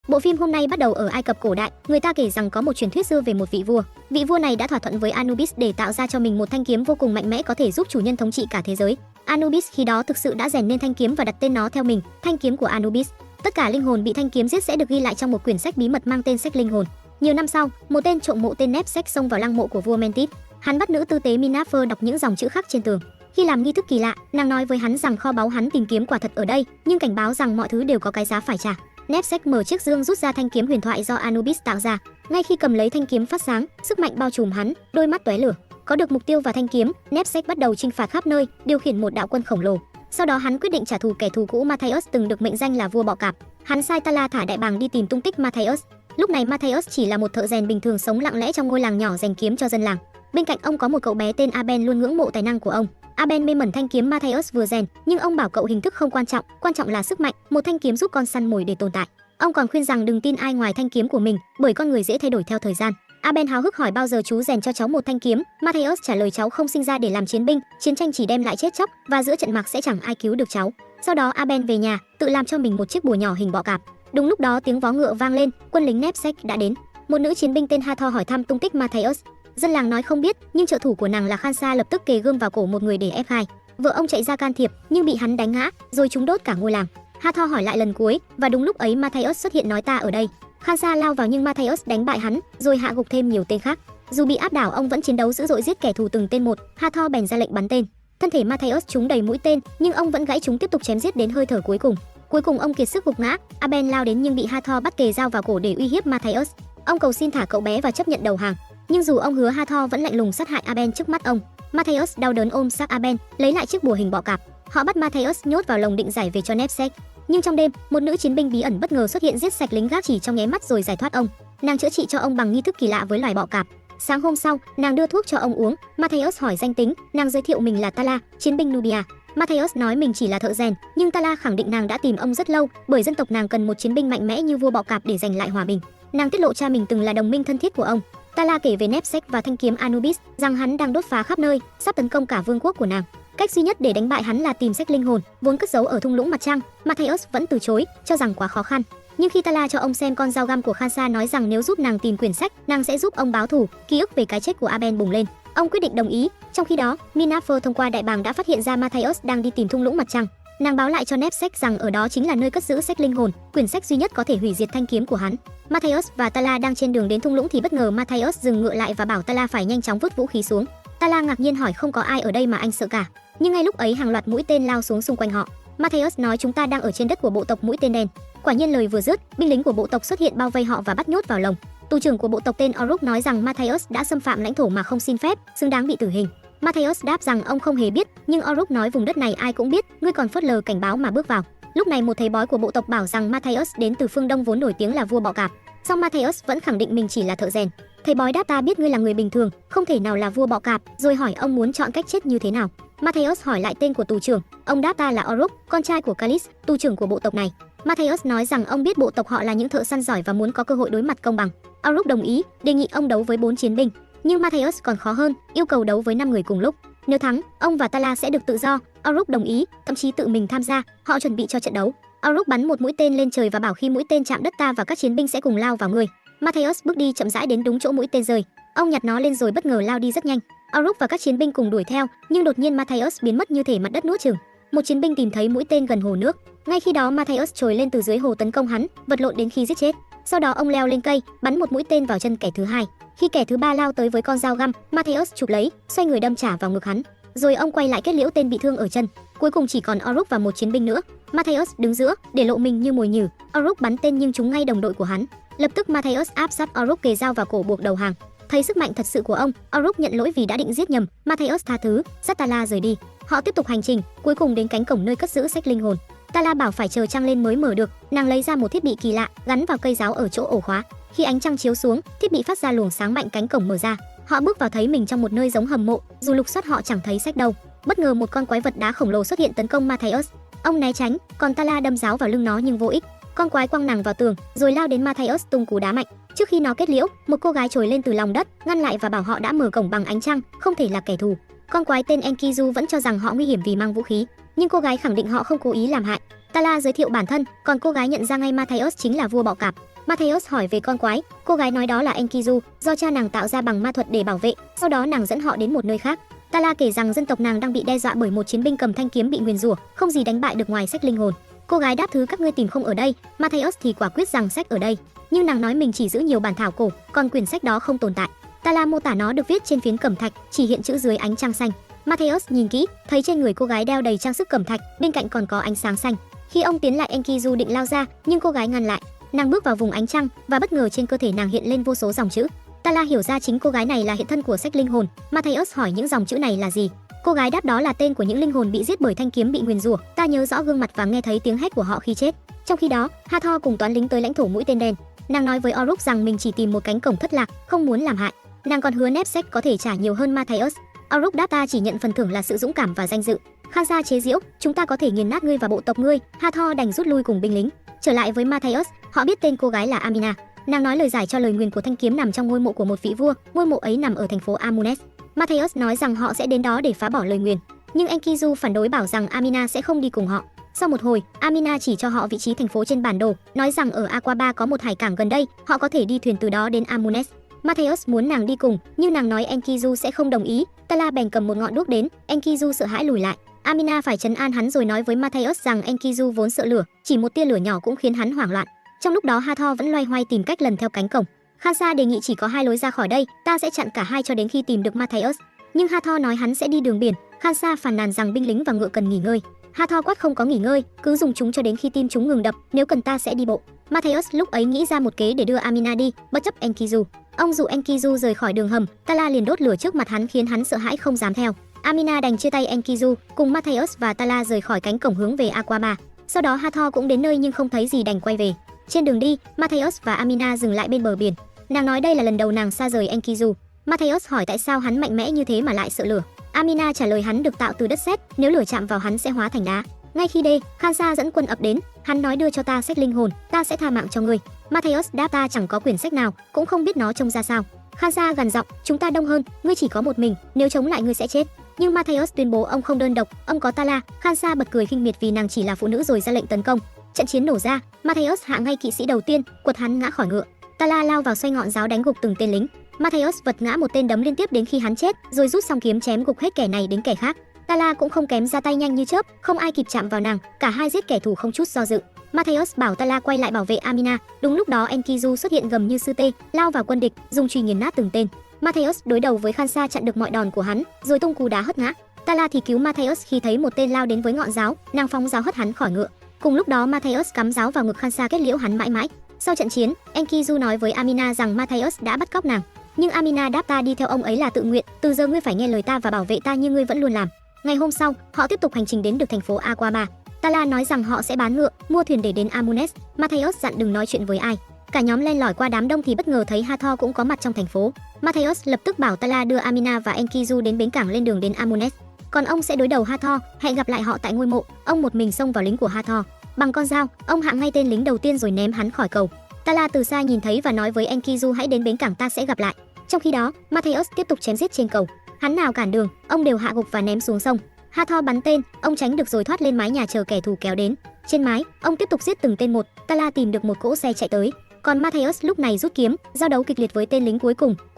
Bộ phim hôm nay bắt đầu ở Ai Cập cổ đại, người ta kể rằng có một truyền thuyết xưa về một vị vua. Vị vua này đã thỏa thuận với Anubis để tạo ra cho mình một thanh kiếm vô cùng mạnh mẽ có thể giúp chủ nhân thống trị cả thế giới. Anubis khi đó thực sự đã rèn nên thanh kiếm và đặt tên nó theo mình, thanh kiếm của Anubis. Tất cả linh hồn bị thanh kiếm giết sẽ được ghi lại trong một quyển sách bí mật mang tên sách linh hồn. Nhiều năm sau, một tên trộm mộ tên Nepsek xông vào lăng mộ của vua Mentis. Hắn bắt nữ tư tế Minafer đọc những dòng chữ khắc trên tường. Khi làm nghi thức kỳ lạ, nàng nói với hắn rằng kho báu hắn tìm kiếm quả thật ở đây, nhưng cảnh báo rằng mọi thứ đều có cái giá phải trả. Nepsek mở chiếc dương rút ra thanh kiếm huyền thoại do Anubis tạo ra. Ngay khi cầm lấy thanh kiếm phát sáng, sức mạnh bao trùm hắn, đôi mắt tóe lửa. Có được mục tiêu và thanh kiếm, Nepsek bắt đầu chinh phạt khắp nơi, điều khiển một đạo quân khổng lồ. Sau đó hắn quyết định trả thù kẻ thù cũ Matthaios từng được mệnh danh là vua bọ cạp. Hắn sai Tala thả đại bàng đi tìm tung tích Matthaios. Lúc này Matthaios chỉ là một thợ rèn bình thường sống lặng lẽ trong ngôi làng nhỏ rèn kiếm cho dân làng. Bên cạnh ông có một cậu bé tên Aben luôn ngưỡng mộ tài năng của ông. Aben mê mẩn thanh kiếm Matthaios vừa rèn, nhưng ông bảo cậu hình thức không quan trọng là sức mạnh, một thanh kiếm giúp con săn mồi để tồn tại. Ông còn khuyên rằng đừng tin ai ngoài thanh kiếm của mình, bởi con người dễ thay đổi theo thời gian. Aben háo hức hỏi bao giờ chú rèn cho cháu một thanh kiếm. Matthaios trả lời cháu không sinh ra để làm chiến binh, chiến tranh chỉ đem lại chết chóc và giữa trận mạc sẽ chẳng ai cứu được cháu. Sau đó Aben về nhà, tự làm cho mình một chiếc bùa nhỏ hình bọ cạp. Đúng lúc đó tiếng vó ngựa vang lên, quân lính Nepsek đã đến. Một nữ chiến binh tên Hathor hỏi thăm tung tích Matthaios. Dân làng nói không biết, nhưng trợ thủ của nàng là Khansa lập tức kề gươm vào cổ một người để ép hai. Vợ ông chạy ra can thiệp, nhưng bị hắn đánh ngã, rồi chúng đốt cả ngôi làng. Hathor hỏi lại lần cuối, và đúng lúc ấy Matthaios xuất hiện nói ta ở đây. Khansa lao vào nhưng Matthaios đánh bại hắn, rồi hạ gục thêm nhiều tên khác. Dù bị áp đảo, ông vẫn chiến đấu dữ dội giết kẻ thù từng tên một. Hathor bèn ra lệnh bắn tên. Thân thể Matthaios trúng đầy mũi tên, nhưng ông vẫn gãy chúng tiếp tục chém giết đến hơi thở cuối cùng. Cuối cùng ông kiệt sức gục ngã. Aben lao đến nhưng bị Hathor bắt kề dao vào cổ để uy hiếp Matthaios. Ông cầu xin thả cậu bé và chấp nhận đầu hàng. Nhưng dù ông hứa, Hathor vẫn lạnh lùng sát hại Aben trước mắt ông. Matthaios đau đớn ôm xác Aben, lấy lại chiếc bùa hình bọ cạp. Họ bắt Matthaios nhốt vào lồng định giải về cho Nepsek. Nhưng trong đêm, một nữ chiến binh bí ẩn bất ngờ xuất hiện giết sạch lính gác chỉ trong nháy mắt rồi giải thoát ông. Nàng chữa trị cho ông bằng nghi thức kỳ lạ với loài bọ cạp. Sáng hôm sau, nàng đưa thuốc cho ông uống. Matthaios hỏi danh tính, nàng giới thiệu mình là Tala, chiến binh Nubia. Matthaios nói mình chỉ là thợ rèn, nhưng Tala khẳng định nàng đã tìm ông rất lâu, bởi dân tộc nàng cần một chiến binh mạnh mẽ như vua bọ cạp để giành lại hòa bình. Nàng tiết lộ cha mình từng là đồng minh thân thiết của ông. Tala kể về Nepsek và thanh kiếm Anubis, rằng hắn đang đốt phá khắp nơi, sắp tấn công cả vương quốc của nàng. Cách duy nhất để đánh bại hắn là tìm sách linh hồn, vốn cất giấu ở thung lũng mặt trăng. Matthaios vẫn từ chối, cho rằng quá khó khăn. Nhưng khi Tala cho ông xem con dao găm của Khansa nói rằng nếu giúp nàng tìm quyển sách, nàng sẽ giúp ông báo thù, ký ức về cái chết của Aben bùng lên. Ông quyết định đồng ý. Trong khi đó, Minafer thông qua đại bàng đã phát hiện ra Matthaios đang đi tìm thung lũng mặt trăng. Nàng báo lại cho Nepsek rằng ở đó chính là nơi cất giữ sách linh hồn, quyển sách duy nhất có thể hủy diệt thanh kiếm của hắn. Matthaios và Tala đang trên đường đến thung lũng thì bất ngờ Matthaios dừng ngựa lại và bảo Tala phải nhanh chóng vứt vũ khí xuống. Tala ngạc nhiên hỏi không có ai ở đây mà anh sợ cả. Nhưng ngay lúc ấy hàng loạt mũi tên lao xuống xung quanh họ. Matthaios nói chúng ta đang ở trên đất của bộ tộc mũi tên đen. Quả nhiên lời vừa dứt, binh lính của bộ tộc xuất hiện bao vây họ và bắt nhốt vào lồng. Tù trưởng của bộ tộc tên Oruk nói rằng Matthaios đã xâm phạm lãnh thổ mà không xin phép, xứng đáng bị tử hình. Matthaios đáp rằng ông không hề biết, nhưng Oruk nói vùng đất này ai cũng biết, ngươi còn phớt lờ cảnh báo mà bước vào. Lúc này một thầy bói của bộ tộc bảo rằng Matthaios đến từ phương Đông vốn nổi tiếng là vua bọ cạp. Song Matthaios vẫn khẳng định mình chỉ là thợ rèn. Thầy bói đáp ta biết ngươi là người bình thường, không thể nào là vua bọ cạp, rồi hỏi ông muốn chọn cách chết như thế nào. Matthaios hỏi lại tên của tù trưởng, ông đáp ta là Oruk, con trai của Kalis, tù trưởng của bộ tộc này. Matthaios nói rằng ông biết bộ tộc họ là những thợ săn giỏi và muốn có cơ hội đối mặt công bằng. Oruk đồng ý, đề nghị ông đấu với 4 chiến binh. Nhưng Matthaios còn khó hơn, yêu cầu đấu với 5 người cùng lúc. Nếu thắng, ông và Tala sẽ được tự do. Oruk đồng ý, thậm chí tự mình tham gia. Họ chuẩn bị cho trận đấu. Oruk bắn một mũi tên lên trời và bảo khi mũi tên chạm đất ta và các chiến binh sẽ cùng lao vào người. Matthaios bước đi chậm rãi đến đúng chỗ mũi tên rơi. Ông nhặt nó lên rồi bất ngờ lao đi rất nhanh. Oruk và các chiến binh cùng đuổi theo, nhưng đột nhiên Matthaios biến mất như thể mặt đất nuốt chửng. Một chiến binh tìm thấy mũi tên gần hồ nước. Ngay khi đó Matthaios trồi lên từ dưới hồ tấn công hắn, vật lộn đến khi giết chết. Sau đó ông leo lên cây, bắn một mũi tên vào chân kẻ thứ hai. Khi kẻ thứ ba lao tới với con dao găm, Matthaios chụp lấy, xoay người đâm trả vào ngực hắn. Rồi ông quay lại kết liễu tên bị thương ở chân. Cuối cùng chỉ còn Oruk và một chiến binh nữa. Matthaios đứng giữa, để lộ mình như mồi nhử. Oruk bắn tên nhưng trúng ngay đồng đội của hắn. Lập tức Matthaios áp sát Oruk kề dao vào cổ buộc đầu hàng. Thấy sức mạnh thật sự của ông, Oruk nhận lỗi vì đã định giết nhầm. Matthaios tha thứ, dắt Tala rời đi. Họ tiếp tục hành trình, cuối cùng đến cánh cổng nơi cất giữ sách linh hồn. Tala bảo phải chờ trăng lên mới mở được. Nàng lấy ra một thiết bị kỳ lạ, gắn vào cây giáo ở chỗ ổ khóa. Khi ánh trăng chiếu xuống, thiết bị phát ra luồng sáng mạnh, cánh cổng mở ra. Họ bước vào thấy mình trong một nơi giống hầm mộ, dù lục soát họ chẳng thấy sách đâu. Bất ngờ một con quái vật đá khổng lồ xuất hiện tấn công Matthaios. Ông né tránh, còn Tala đâm giáo vào lưng nó nhưng vô ích. Con quái quăng nàng vào tường, rồi lao đến Matthaios tung cú đá mạnh. Trước khi nó kết liễu, một cô gái trồi lên từ lòng đất, ngăn lại và bảo họ đã mở cổng bằng ánh trăng, không thể là kẻ thù. Con quái tên Enkidu vẫn cho rằng họ nguy hiểm vì mang vũ khí, nhưng cô gái khẳng định họ không cố ý làm hại. Tala giới thiệu bản thân, còn cô gái nhận ra ngay Matthaios chính là vua bọ cạp. Matthäus hỏi về con quái, cô gái nói đó là Enkidu, do cha nàng tạo ra bằng ma thuật để bảo vệ, sau đó nàng dẫn họ đến một nơi khác. Tala kể rằng dân tộc nàng đang bị đe dọa bởi một chiến binh cầm thanh kiếm bị nguyền rủa, không gì đánh bại được ngoài sách linh hồn. Cô gái đáp thứ các ngươi tìm không ở đây, Matthäus thì quả quyết rằng sách ở đây, nhưng nàng nói mình chỉ giữ nhiều bản thảo cổ, còn quyển sách đó không tồn tại. Tala mô tả nó được viết trên phiến cẩm thạch, chỉ hiện chữ dưới ánh trăng xanh. Matthäus nhìn kỹ, thấy trên người cô gái đeo đầy trang sức cẩm thạch, bên cạnh còn có ánh sáng xanh. Khi ông tiến lại, Enkidu định lao ra, nhưng cô gái ngăn lại. Nàng bước vào vùng ánh trăng và bất ngờ trên cơ thể nàng hiện lên vô số dòng chữ. Tala hiểu ra chính cô gái này là hiện thân của sách linh hồn. Matthäus hỏi những dòng chữ này là gì. Cô gái đáp đó là tên của những linh hồn bị giết bởi thanh kiếm bị nguyền rủa. Ta nhớ rõ gương mặt và nghe thấy tiếng hét của họ khi chết. Trong khi đó, Hathor cùng toán lính tới lãnh thổ mũi tên đen. Nàng nói với Orruk rằng mình chỉ tìm một cánh cổng thất lạc, không muốn làm hại. Nàng còn hứa Nepsec có thể trả nhiều hơn Matthäus. Orruk đáp ta chỉ nhận phần thưởng là sự dũng cảm và danh dự. Khansa chế giễu, chúng ta có thể nghiền nát ngươi và bộ tộc ngươi. Hathor đành rút lui cùng binh lính. Trở lại với Matthäus, họ biết tên cô gái là Amina. Nàng nói lời giải cho lời nguyền của thanh kiếm nằm trong ngôi mộ của một vị vua, ngôi mộ ấy nằm ở thành phố Amunes. Matthäus nói rằng họ sẽ đến đó để phá bỏ lời nguyền, nhưng Enkidu phản đối bảo rằng Amina sẽ không đi cùng họ. Sau một hồi, Amina chỉ cho họ vị trí thành phố trên bản đồ, nói rằng ở Aquaba có một hải cảng gần đây, họ có thể đi thuyền từ đó đến Amunes. Matthäus muốn nàng đi cùng, nhưng nàng nói Enkidu sẽ không đồng ý. Tala bèn cầm một ngọn đuốc đến, Enkidu sợ hãi lùi lại. Amina phải trấn an hắn rồi nói với Matthäus rằng Enkidu vốn sợ lửa, chỉ một tia lửa nhỏ cũng khiến hắn hoảng loạn. Trong lúc đó Hathor vẫn loay hoay tìm cách lần theo cánh cổng. Khansa đề nghị chỉ có hai lối ra khỏi đây, ta sẽ chặn cả hai cho đến khi tìm được Matthäus. Nhưng Hathor nói hắn sẽ đi đường biển. Khansa phàn nàn rằng binh lính và ngựa cần nghỉ ngơi. Hathor quát không có nghỉ ngơi, cứ dùng chúng cho đến khi tim chúng ngừng đập, nếu cần ta sẽ đi bộ. Matthäus lúc ấy nghĩ ra một kế để đưa Amina đi, bất chấp Enkidu. Ông dụ Enkidu rời khỏi đường hầm, Tala liền đốt lửa trước mặt hắn khiến hắn sợ hãi không dám theo. Amina đành chia tay Enkidu, cùng Matthäus và Tala rời khỏi cánh cổng hướng về Aquaba. Sau đó Hathor cũng đến nơi nhưng không thấy gì đành quay về. Trên đường đi, Matthäus và Amina dừng lại bên bờ biển. Nàng nói đây là lần đầu nàng xa rời Enkidu. Matthäus hỏi tại sao hắn mạnh mẽ như thế mà lại sợ lửa. Amina trả lời hắn được tạo từ đất sét, nếu lửa chạm vào hắn sẽ hóa thành đá. Ngay khi đê, Khansa dẫn quân ập đến, hắn nói đưa cho ta sách linh hồn, ta sẽ tha mạng cho ngươi. Matthäus đáp ta chẳng có quyển sách nào, cũng không biết nó trông ra sao. Khansa gằn giọng, chúng ta đông hơn, ngươi chỉ có một mình, nếu chống lại ngươi sẽ chết. Nhưng Matthäus tuyên bố ông không đơn độc, ông có Tala. Khansa bật cười khinh miệt vì nàng chỉ là phụ nữ rồi ra lệnh tấn công. Trận chiến nổ ra, Matthäus hạ ngay kỵ sĩ đầu tiên, quật hắn ngã khỏi ngựa. Tala lao vào xoay ngọn giáo đánh gục từng tên lính. Matthäus vật ngã một tên đấm liên tiếp đến khi hắn chết, rồi rút song kiếm chém gục hết kẻ này đến kẻ khác. Tala cũng không kém, ra tay nhanh như chớp, không ai kịp chạm vào nàng, cả hai giết kẻ thù không chút do dự. Matthäus bảo Tala quay lại bảo vệ Amina. Đúng lúc đó Enkidu xuất hiện gầm như sư tê, lao vào quân địch, dùng chùy nghiền nát từng tên. Matthäus đối đầu với Khansa chặn được mọi đòn của hắn, rồi tung cú đá hất ngã. Tala thì cứu Matthäus khi thấy một tên lao đến với ngọn giáo, nàng phóng giáo hất hắn khỏi ngựa. Cùng lúc đó Matthäus cắm giáo vào ngực Khansa kết liễu hắn mãi mãi. Sau trận chiến, Enkidu nói với Amina rằng Matthäus đã bắt cóc nàng, nhưng Amina đáp ta đi theo ông ấy là tự nguyện, từ giờ ngươi phải nghe lời ta và bảo vệ ta như ngươi vẫn luôn làm. Ngày hôm sau, họ tiếp tục hành trình đến được thành phố Aquaba. Tala nói rằng họ sẽ bán ngựa, mua thuyền để đến Amunes. Matthäus dặn đừng nói chuyện với ai. Cả nhóm len lỏi qua đám đông thì bất ngờ thấy Hathor cũng có mặt trong thành phố. Matthäus lập tức bảo Tala đưa Amina và Enkidu đến bến cảng lên đường đến Amunes. Còn ông sẽ đối đầu Hathor, hẹn gặp lại họ tại ngôi mộ. Ông một mình xông vào lính của Hathor. Bằng con dao, ông hạ ngay tên lính đầu tiên rồi ném hắn khỏi cầu. Tala từ xa nhìn thấy và nói với Enkidu hãy đến bến cảng ta sẽ gặp lại. Trong khi đó, Matthäus tiếp tục chém giết trên cầu. Hắn nào cản đường, ông đều hạ gục và ném xuống sông. Hathor bắn tên, ông tránh được rồi thoát lên mái nhà chờ kẻ thù kéo đến. Trên mái, ông tiếp tục giết từng tên một. Tala tìm được một cỗ xe chạy tới. Còn Matthäus lúc này rút kiếm, giao đấu kịch liệt với tên lính cuối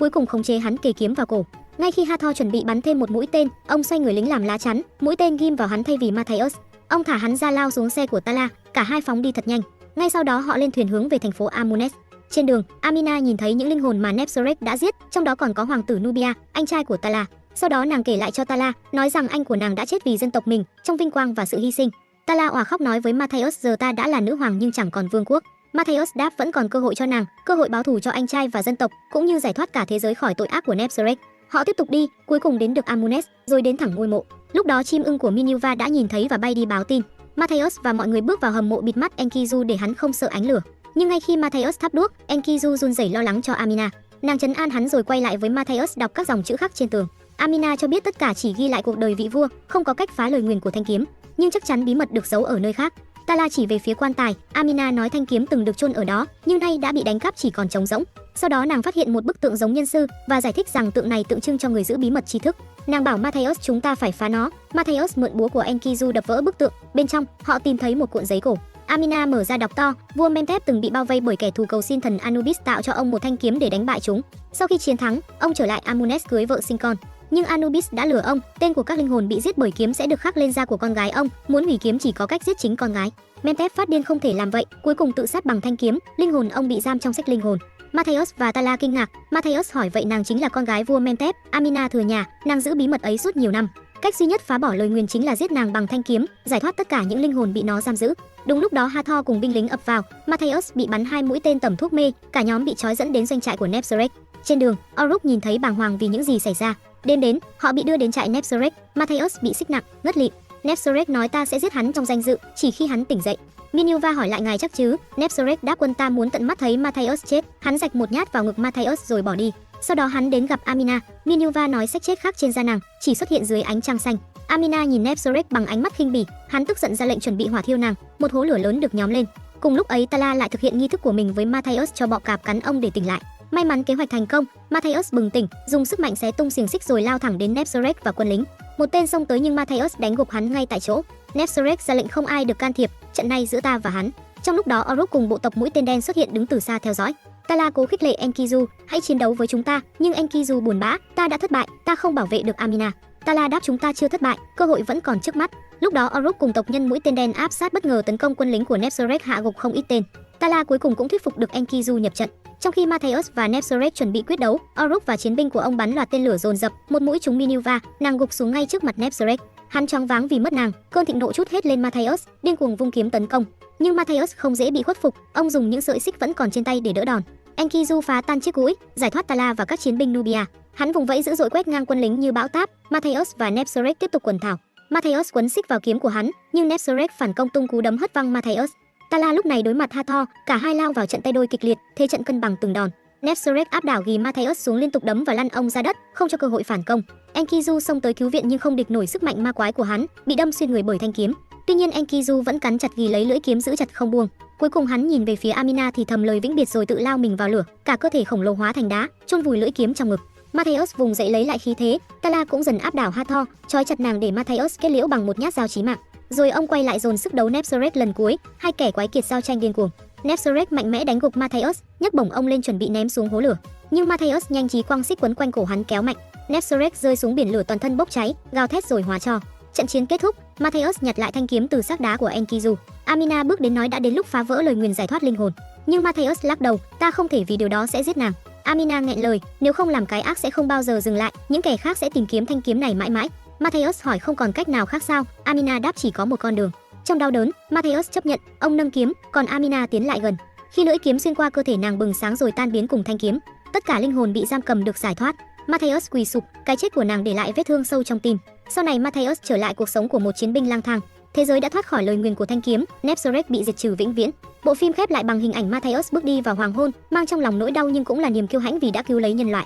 cùng khống chế hắn kề kiếm vào cổ. Ngay khi Hathor chuẩn bị bắn thêm một mũi tên, ông xoay người lính làm lá chắn, mũi tên ghim vào hắn thay vì Matthäus. Ông thả hắn ra lao xuống xe của Tala, cả hai phóng đi thật nhanh. Ngay sau đó họ lên thuyền hướng về thành phố Amunes. Trên đường, Amina nhìn thấy những linh hồn mà Nepseret đã giết, trong đó còn có hoàng tử Nubia, anh trai của Tala. Sau đó nàng kể lại cho Tala, nói rằng anh của nàng đã chết vì dân tộc mình, trong vinh quang và sự hy sinh. Tala òa khóc nói với Matthäus giờ ta đã là nữ hoàng nhưng chẳng còn vương quốc. Matthäus đáp vẫn còn cơ hội cho nàng, cơ hội báo thù cho anh trai và dân tộc, cũng như giải thoát cả thế giới khỏi tội ác của Nepseret. Họ tiếp tục đi, cuối cùng đến được Amunes, rồi đến thẳng ngôi mộ. Lúc đó chim ưng của Minerva đã nhìn thấy và bay đi báo tin. Matthäus và mọi người bước vào hầm mộ bịt mắt Enkidu để hắn không sợ ánh lửa. Nhưng ngay khi Matthäus thắp đuốc, Enkidu run rẩy lo lắng cho Amina. Nàng trấn an hắn rồi quay lại với Matthäus đọc các dòng chữ khắc trên tường. Amina cho biết tất cả chỉ ghi lại cuộc đời vị vua, không có cách phá lời nguyền của thanh kiếm, nhưng chắc chắn bí mật được giấu ở nơi khác. Tala chỉ về phía quan tài, Amina nói thanh kiếm từng được chôn ở đó, nhưng nay đã bị đánh cắp chỉ còn trống rỗng. Sau đó nàng phát hiện một bức tượng giống nhân sư và giải thích rằng tượng này tượng trưng cho người giữ bí mật tri thức. Nàng bảo Matthäus chúng ta phải phá nó. Matthäus mượn búa của Enkidu đập vỡ bức tượng, bên trong họ tìm thấy một cuộn giấy cổ. Amina mở ra đọc to, vua Menhotep từng bị bao vây bởi kẻ thù cầu xin thần Anubis tạo cho ông một thanh kiếm để đánh bại chúng. Sau khi chiến thắng, ông trở lại Amunes cưới vợ sinh con. Nhưng Anubis đã lừa ông, tên của các linh hồn bị giết bởi kiếm sẽ được khắc lên da của con gái ông, muốn hủy kiếm chỉ có cách giết chính con gái. Menhotep phát điên không thể làm vậy, cuối cùng tự sát bằng thanh kiếm, linh hồn ông bị giam trong sách linh hồn. Matthaios và Tala kinh ngạc, Matthaios hỏi vậy nàng chính là con gái vua Menhotep, Amina thừa nhà, nàng giữ bí mật ấy suốt nhiều năm. Cách duy nhất phá bỏ lời nguyền chính là giết nàng bằng thanh kiếm, giải thoát tất cả những linh hồn bị nó giam giữ. Đúng lúc đó Hathor cùng binh lính ập vào, Matthaios bị bắn 2 mũi tên tẩm thuốc mê, cả nhóm bị trói dẫn đến doanh trại của Nebseret. Trên đường, Orruk nhìn thấy bàng hoàng vì những gì xảy ra. Đêm đến, họ bị đưa đến trại Nebseret, Matthaios bị xích nặng, ngất lịm. Nebseret nói ta sẽ giết hắn trong danh dự, chỉ khi hắn tỉnh dậy. Minerva hỏi lại ngài chắc chứ? Nebseret đáp quân ta muốn tận mắt thấy Matthaios chết. Hắn rạch một nhát vào ngực Matthaios rồi bỏ đi. Sau đó hắn đến gặp Amina, Minerva nói xác chết khắc trên da nàng, chỉ xuất hiện dưới ánh trăng xanh. Amina nhìn Nebseret bằng ánh mắt khinh bỉ, hắn tức giận ra lệnh chuẩn bị hỏa thiêu nàng, một hố lửa lớn được nhóm lên. Cùng lúc ấy Tala lại thực hiện nghi thức của mình với Matthaios cho bọ cạp cắn ông để tỉnh lại. May mắn kế hoạch thành công, Matthaios bừng tỉnh, dùng sức mạnh xé tung xiềng xích rồi lao thẳng đến Nebseret và quân lính. Một tên xông tới nhưng Matthaios đánh gục hắn ngay tại chỗ. Nebseret ra lệnh không ai được can thiệp, trận này giữa ta và hắn. Trong lúc đó Orruk cùng bộ tộc mũi tên đen xuất hiện đứng từ xa theo dõi. Tala cố khích lệ Enkidu, hãy chiến đấu với chúng ta, nhưng Enkidu buồn bã, ta đã thất bại, ta không bảo vệ được Amina. Tala đáp chúng ta chưa thất bại, cơ hội vẫn còn trước mắt. Lúc đó Orruk cùng tộc nhân mũi tên đen áp sát bất ngờ tấn công quân lính của Nebseret hạ gục không ít tên. Tala cuối cùng cũng thuyết phục được Enkidu nhập trận. Trong khi Matthaios và Nebseret chuẩn bị quyết đấu, Orruk và chiến binh của ông bắn loạt tên lửa dồn dập, một mũi trúng Minerva, nàng gục xuống ngay trước mặt Nebseret. Hắn choáng váng vì mất nàng, cơn thịnh nộ trút hết lên Matthaios, điên cuồng vung kiếm tấn công. Nhưng Matthaios không dễ bị khuất phục, ông dùng những sợi xích vẫn còn trên tay để đỡ đòn. Enkidu phá tan chiếc cũi, giải thoát Tala và các chiến binh Nubia. Hắn vùng vẫy dữ dội quét ngang quân lính như bão táp. Matthaios và Nebseret tiếp tục quần thảo. Matthaios quấn xích vào kiếm của hắn, nhưng Nebseret phản công tung cú đấm hất văng Matthaios. Tala lúc này đối mặt Hathor, cả hai lao vào trận tay đôi kịch liệt, thế trận cân bằng từng đòn. Nebseret áp đảo ghì Matthaios xuống liên tục đấm và lăn ông ra đất, không cho cơ hội phản công. Enkidu xông tới cứu viện nhưng không địch nổi sức mạnh ma quái của hắn, bị đâm xuyên người bởi thanh kiếm. Tuy nhiên Enkidu vẫn cắn chặt ghì lấy lưỡi kiếm giữ chặt không buông. Cuối cùng hắn nhìn về phía Amina thì thầm lời vĩnh biệt rồi tự lao mình vào lửa, cả cơ thể khổng lồ hóa thành đá, chôn vùi lưỡi kiếm trong ngực. Matthaios vùng dậy lấy lại khí thế, Tala cũng dần áp đảo Hathor, trói chặt nàng để Matthaios kết liễu bằng một nhát dao chí mạng. Rồi ông quay lại dồn sức đấu Nebseret lần cuối, hai kẻ quái kiệt giao tranh điên cuồng. Nebseret mạnh mẽ đánh gục Matthaios, nhấc bổng ông lên chuẩn bị ném xuống hố lửa, nhưng Matthaios nhanh trí quăng xích quấn quanh cổ hắn kéo mạnh. Nebseret rơi xuống biển lửa toàn thân bốc cháy, gào thét rồi hóa tro. Trận chiến kết thúc, Matthaios nhặt lại thanh kiếm từ xác đá của Enkidu. Amina bước đến nói đã đến lúc phá vỡ lời nguyền giải thoát linh hồn, nhưng Matthaios lắc đầu, ta không thể vì điều đó sẽ giết nàng. Amina nghẹn lời, nếu không làm cái ác sẽ không bao giờ dừng lại, những kẻ khác sẽ tìm kiếm thanh kiếm này mãi mãi. Matthaios hỏi không còn cách nào khác sao? Amina đáp chỉ có một con đường. Trong đau đớn, Matthaios chấp nhận, ông nâng kiếm, còn Amina tiến lại gần. Khi lưỡi kiếm xuyên qua cơ thể nàng bừng sáng rồi tan biến cùng thanh kiếm, tất cả linh hồn bị giam cầm được giải thoát. Matthaios quỳ sụp, cái chết của nàng để lại vết thương sâu trong tim. Sau này Matthaios trở lại cuộc sống của một chiến binh lang thang. Thế giới đã thoát khỏi lời nguyền của thanh kiếm, Nebseret bị diệt trừ vĩnh viễn. Bộ phim khép lại bằng hình ảnh Matthaios bước đi vào hoàng hôn, mang trong lòng nỗi đau nhưng cũng là niềm kiêu hãnh vì đã cứu lấy nhân loại.